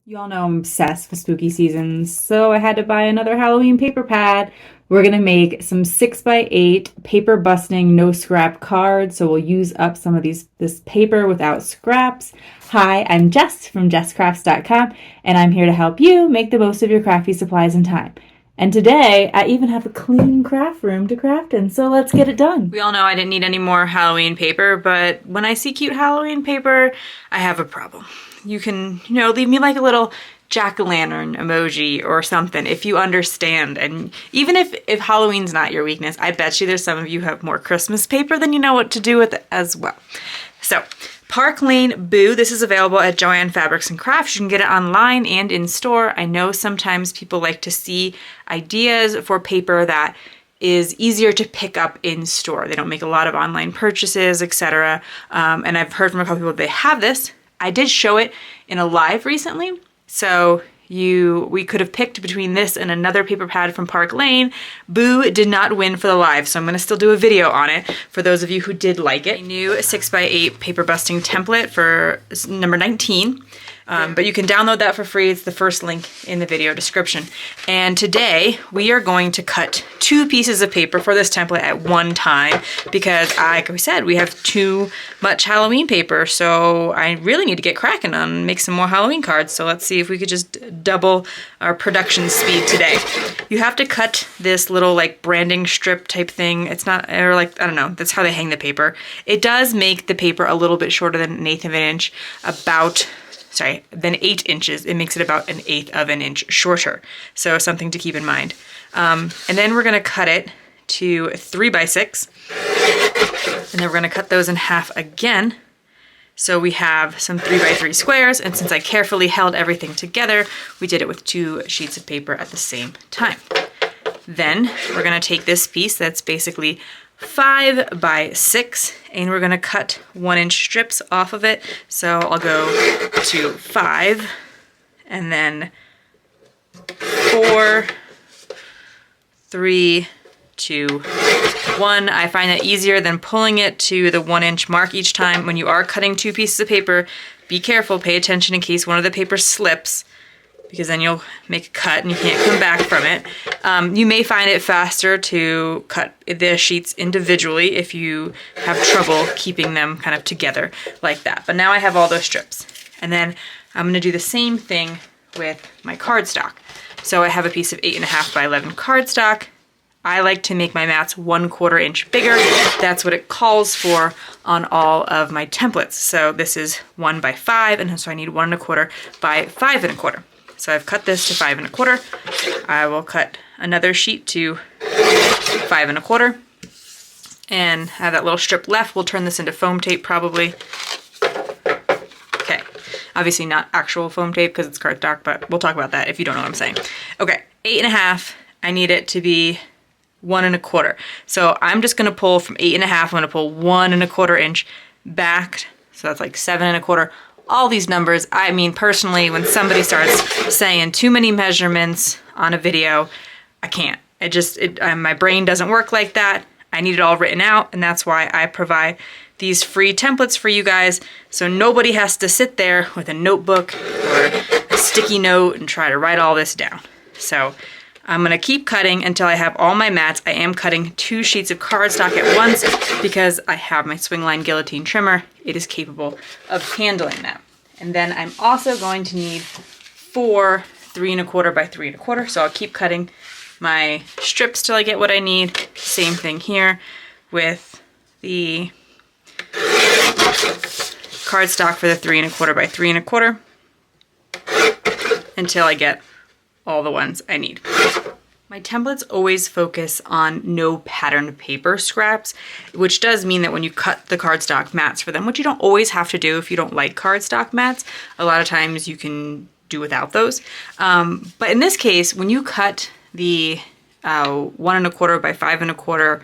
You all know I'm obsessed with spooky seasons, so I had to buy another Halloween paper pad. We're gonna make some 6x8 paper busting, no scrap cards, so we'll use up some of this paper without scraps. Hi, I'm Jess from JessCrafts.com, and I'm here to help you make the most of your crafty supplies and time. And today, I even have a clean craft room to craft in, so let's get it done. We all know I didn't need any more Halloween paper, but when I see cute Halloween paper, I have a problem. You can, leave me like a little jack-o'-lantern emoji or something if you understand. And even if Halloween's not your weakness, I bet you there's some of you who have more Christmas paper than you know what to do with it as well. So, Park Lane Boo, this is available at JoAnn Fabrics and Crafts. You can get it online and in store. I know sometimes people like to see ideas for paper that is easier to pick up in store. They don't make a lot of online purchases, etc. And I've heard from a couple people they have this. I did show it in a live recently, so we could have picked between this and another paper pad from Park Lane. Boo did not win for the live, so I'm going to still do a video on it for those of you who did like it. A new 6x8 paper busting template for number 19. But you can download that for free. It's the first link in the video description. And today we are going to cut 2 pieces of paper for this template at one time because, like we said, we have too much Halloween paper. So I really need to get cracking on make some more Halloween cards. So let's see if we could just double our production speed today. You have to cut this little like branding strip type thing. It's not, or like, I don't know, that's how they hang the paper. It does make the paper a little bit shorter than 1/8 of an inch, than 8 inches. It makes it about 1/8 of an inch shorter. So something to keep in mind. And then we're gonna cut it to 3x6. And then we're gonna cut those in half again. So we have some 3x3 squares, and since I carefully held everything together, we did it with 2 sheets of paper at the same time. Then we're gonna take this piece that's basically 5x6, and we're gonna cut 1-inch strips off of it. So I'll go to 5, and then 4, 3, 2, 1. I find that easier than pulling it to the 1-inch mark each time. When you are cutting 2 pieces of paper, be careful, pay attention in case one of the papers slips, because then you'll make a cut and you can't come back from it. You may find it faster to cut the sheets individually if you have trouble keeping them kind of together like that. But now I have all those strips. And then I'm gonna do the same thing with my cardstock. So I have a piece of 8.5 by 11 cardstock. I like to make my mats 1/4 inch bigger. That's what it calls for on all of my templates. So this is 1x5, and so I need 1¼ by 5¼ So I've cut this to 5¼ I will cut another sheet to 5¼ and have that little strip left. We'll turn this into foam tape probably. Okay, obviously not actual foam tape because it's cardstock, but we'll talk about that if you don't know what I'm saying. Okay, 8.5, I need it to be 1¼ So I'm just gonna pull from 8.5, I'm gonna pull 1¼ inch back. So that's like 7¼ All these numbers, I mean, personally, when somebody starts saying too many measurements on a video, I can't. My brain doesn't work like that. I need it all written out, and that's why I provide these free templates for you guys, so nobody has to sit there with a notebook or a sticky note and try to write all this down. So I'm gonna keep cutting until I have all my mats. I am cutting 2 sheets of cardstock at once because I have my Swingline Guillotine trimmer. It is capable of handling that. And then I'm also going to need 4 3¼ by 3¼ So I'll keep cutting my strips till I get what I need. Same thing here with the cardstock for the 3¼ by 3¼ until I get all the ones I need. My templates always focus on no patterned paper scraps, which does mean that when you cut the cardstock mats for them, which you don't always have to do if you don't like cardstock mats, a lot of times you can do without those. But in this case, when you cut the 1¼ by 5¼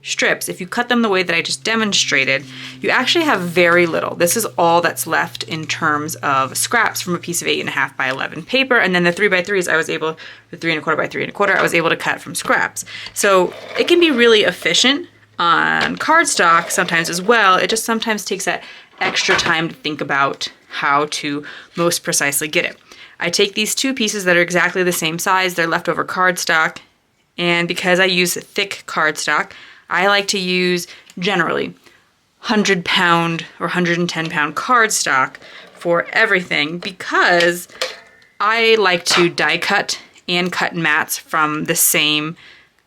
strips, if you cut them the way that I just demonstrated, you actually have very little. This is all that's left in terms of scraps from a piece of 8.5 by 11 paper, and then the 3x3s the 3¼ by 3¼ I was able to cut from scraps. So it can be really efficient on cardstock sometimes as well. It just sometimes takes that extra time to think about how to most precisely get it. I take these two pieces that are exactly the same size, they're leftover cardstock, and because I use thick cardstock, I like to use generally 100-pound or 110-pound cardstock for everything because I like to die cut and cut mats from the same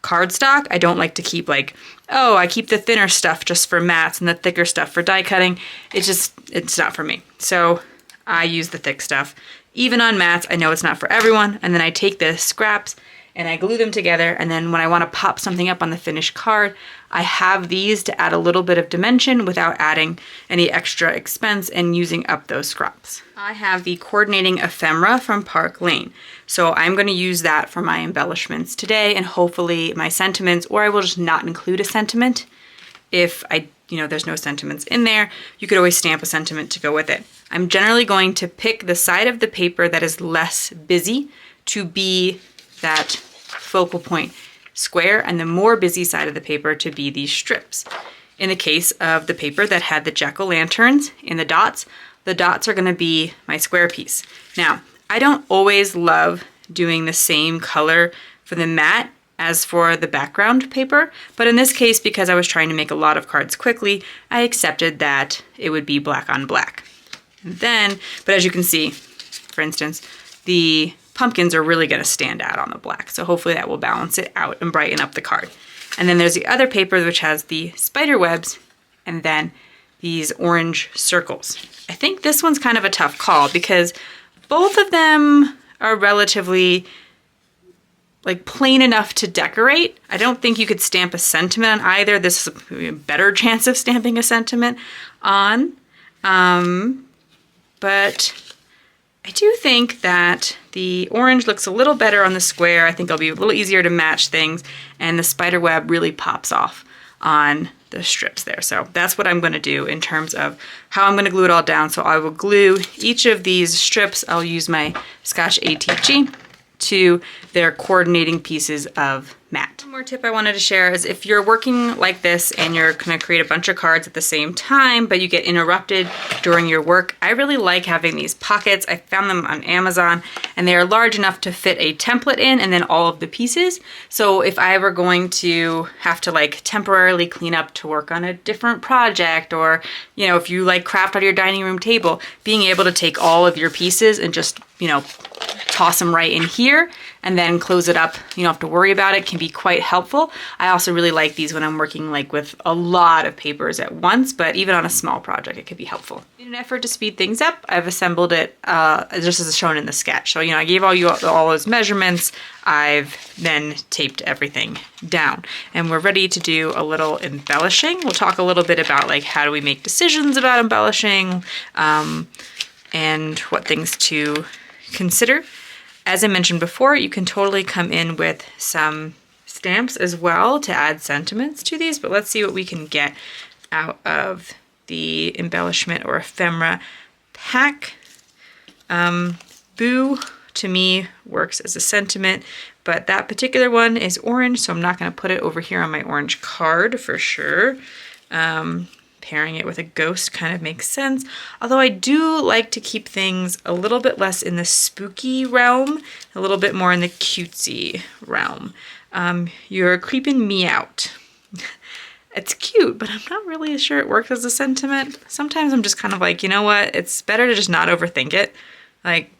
cardstock. I don't like to keep like, oh, I keep the thinner stuff just for mats and the thicker stuff for die cutting. It's not for me. So I use the thick stuff. Even on mats, I know it's not for everyone. And then I take the scraps and I glue them together. And then when I want to pop something up on the finished card, I have these to add a little bit of dimension without adding any extra expense and using up those scraps. I have the coordinating ephemera from Park Lane. So I'm going to use that for my embellishments today and hopefully my sentiments, or I will just not include a sentiment. If there's no sentiments in there, you could always stamp a sentiment to go with it. I'm generally going to pick the side of the paper that is less busy to be that focal point square, and the more busy side of the paper to be these strips. In the case of the paper that had the jack-o'-lanterns and the dots are going to be my square piece. Now, I don't always love doing the same color for the mat as for the background paper, but in this case, because I was trying to make a lot of cards quickly, I accepted that it would be black on black. But as you can see, for instance, the pumpkins are really going to stand out on the black. So hopefully that will balance it out and brighten up the card. And then there's the other paper which has the spider webs and then these orange circles. I think this one's kind of a tough call because both of them are relatively like plain enough to decorate. I don't think you could stamp a sentiment on either. This is a better chance of stamping a sentiment on. But I do think that the orange looks a little better on the square. I think it'll be a little easier to match things, and the spider web really pops off on the strips there. So that's what I'm going to do in terms of how I'm going to glue it all down. So I will glue each of these strips. I'll use my Scotch ATG to their coordinating pieces of mat. One more tip I wanted to share is if you're working like this and you're going to create a bunch of cards at the same time, but you get interrupted during your work, I really like having these pockets. I found them on Amazon and they are large enough to fit a template in and then all of the pieces. So if I were going to have to like temporarily clean up to work on a different project, or if you like craft on your dining room table, being able to take all of your pieces and just toss them right in here and then close it up. You don't have to worry about it. Can be quite helpful. I also really like these when I'm working like with a lot of papers at once, but even on a small project, it could be helpful. In an effort to speed things up, I've assembled it just as shown in the sketch. So, I gave all those measurements. I've then taped everything down and we're ready to do a little embellishing. We'll talk a little bit about like how do we make decisions about embellishing and what things to consider. As I mentioned before, you can totally come in with some stamps as well to add sentiments to these, but let's see what we can get out of the embellishment or ephemera pack. Boo to me works as a sentiment, but that particular one is orange, so I'm not going to put it over here on my orange card for sure. Pairing it with a ghost kind of makes sense. Although I do like to keep things a little bit less in the spooky realm, a little bit more in the cutesy realm. You're creeping me out. It's cute, but I'm not really sure it works as a sentiment. Sometimes I'm just kind of like, you know what? It's better to just not overthink it. Like,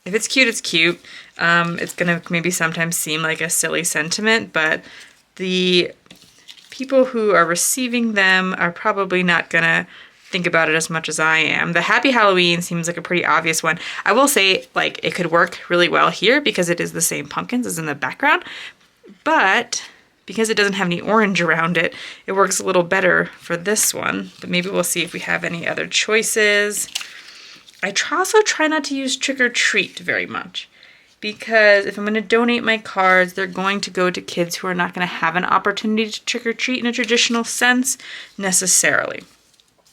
if it's cute, it's cute. It's gonna maybe sometimes seem like a silly sentiment, but the people who are receiving them are probably not gonna think about it as much as I am. The Happy Halloween seems like a pretty obvious one. I will say, like, it could work really well here because it is the same pumpkins as in the background, but because it doesn't have any orange around it, it works a little better for this one. But maybe we'll see if we have any other choices. I also try not to use trick or treat very much, because if I'm going to donate my cards, they're going to go to kids who are not going to have an opportunity to trick or treat in a traditional sense necessarily.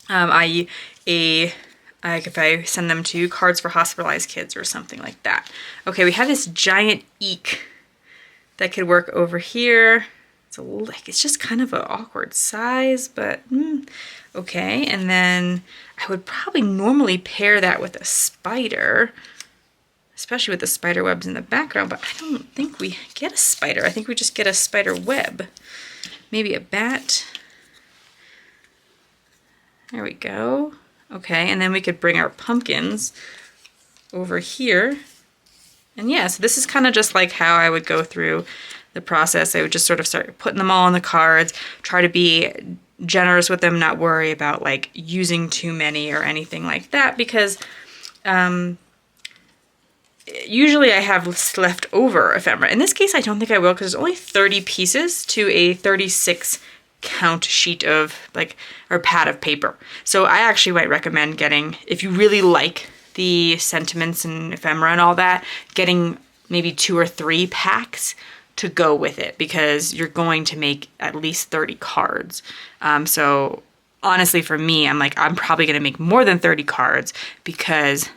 I.e., if I send them to Cards for Hospitalized Kids or something like that. Okay, we have this giant eek that could work over here. It's just kind of an awkward size, but okay. And then I would probably normally pair that with a spider. especially with the spider webs in the background, but I don't think we get a spider. I think we just get a spider web. Maybe a bat. There we go. Okay, and then we could bring our pumpkins over here. And yeah, so this is kind of just like how I would go through the process. I would just sort of start putting them all on the cards, try to be generous with them, not worry about like using too many or anything like that, because usually I have left over ephemera. In this case, I don't think I will, because there's only 30 pieces to a 36 count sheet of like, or pad of paper. So I actually might recommend getting, if you really like the sentiments and ephemera and all that, getting maybe 2 or 3 packs to go with it, because you're going to make at least 30 cards. So honestly, for me, I'm like, I'm probably going to make more than 30 cards, because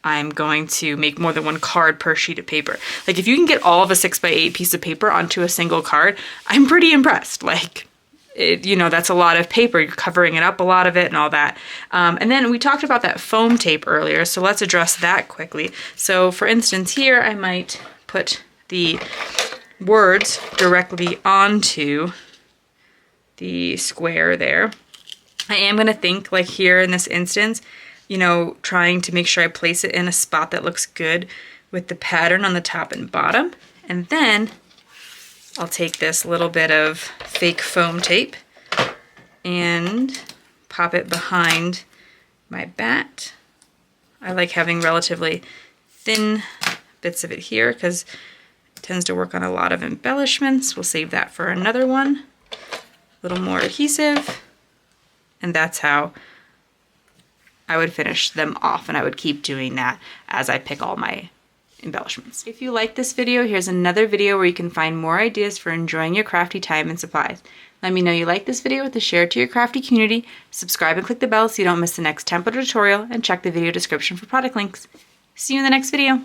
I'm going to make more than 1 card per sheet of paper. Like, if you can get all of a 6x8 piece of paper onto a single card, I'm pretty impressed. Like, you know, that's a lot of paper. You're covering it up, a lot of it and all that. And then we talked about that foam tape earlier, so let's address that quickly. So for instance, here I might put the words directly onto the square there. I am going to think, like here in this instance, you know, trying to make sure I place it in a spot that looks good with the pattern on the top and bottom. And then I'll take this little bit of fake foam tape and pop it behind my bat. I like having relatively thin bits of it here because it tends to work on a lot of embellishments. We'll save that for another one. A little more adhesive, and that's how I would finish them off, and I would keep doing that as I pick all my embellishments. If you like this video, here's another video where you can find more ideas for enjoying your crafty time and supplies. Let me know you like this video with a share to your crafty community, subscribe and click the bell so you don't miss the next template tutorial, and check the video description for product links. See you in the next video.